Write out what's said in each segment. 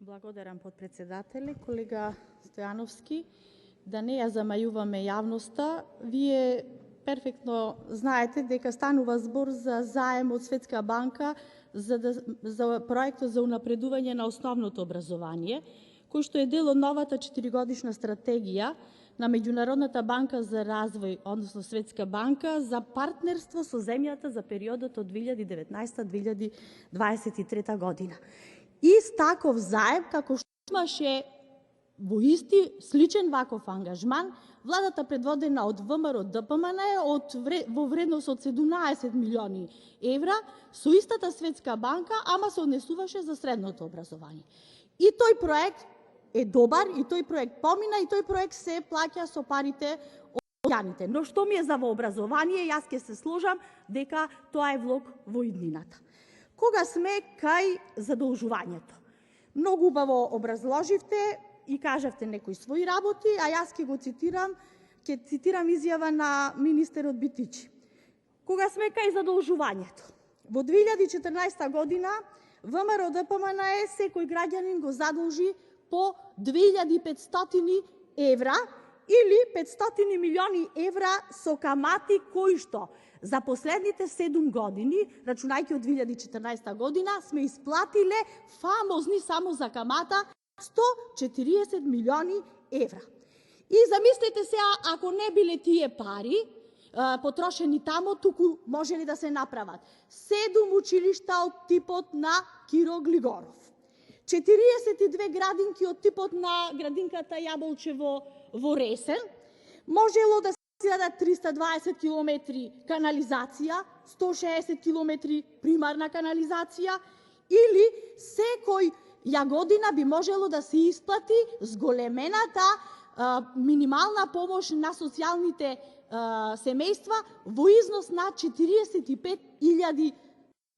Благодарам, подпредседателе, колега Стојановски. Да не ја замајуваме јавноста, вие перфектно знаете дека станува збор за заем од Светска банка за проектот за унапредување на основното образование, кој што е дел од новата 4-годишна стратегија на Меѓународната банка за развој, односно Светска банка, за партнерство со земјата за периодот од 2019-2023 година. Ист таков заем, како што имаше во исти сличен ваков ангажман, владата предводена од ВМРО ДПМН во вредност од 17 милиони евра со истата Светска банка, ама се однесуваше за средното образование. И тој проект е добар, и тој проект помина, и тој проект се плаќа со парите од граѓаните. Но што ми е за вообразование, јас ќе се сложам дека тоа е влог во иднината. Кога сме кај задолжувањето? Многу убаво образложивте и кажавте некои своји работи, а јас ќе цитирам изјава на министерот Битичи. Кога сме кај задолжувањето? Во 2014 година ВМРО ДПМН секој граѓанин го задолжи по 2500 евра или 500 милиони евра со камати кои што за последните 7 години, рачунајќи од 2014 година, сме исплатиле фамозни само за камата 140 милиони евра. И замислете сега, ако не биле тие пари потрошени тамо, туку може ли да се направат 7 училишта од типот на Киро Глигоров, 42 градинки од типот на градинката Јаболчево во Ресен, можело да се изградат 320 километри канализација, 160 километри примарна канализација, или секој година би можело да се исплати зголемената минимална помош на социјалните семејства во износ на 45.000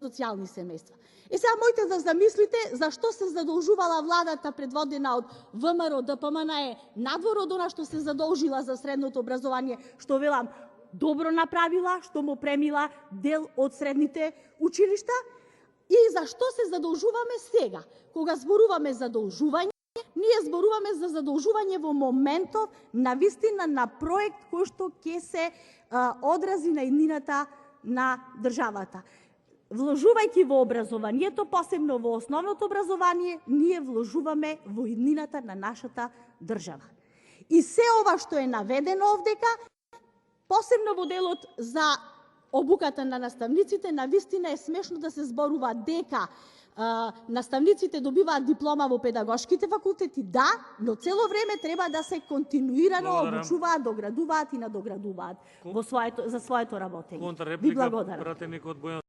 социјални семејства. Сега моите да замислите зашто се задолжувала владата предводена од ВМРО ДПМН надвор од она што се задолжила за средното образование, што велам добро направила, што му премила дел од средните училишта, и зашто се задолжуваме сега? Кога зборуваме задолжување, ние зборуваме за задолжување во моментов на вистина на проект кој што ќе се одрази на иднината на државата. Вложувајќи во образованието, посебно во основното образование, ние вложуваме во иднината на нашата држава. И се ова што е наведено овдека, посебно во делот за обуката на наставниците, навистина е смешно да се зборува дека наставниците добиваат диплома во педагошките факултети, да, но цело време треба да се континуирано обучуваат, доградуваат и надоградуваат за своето работење. Ви благодарам.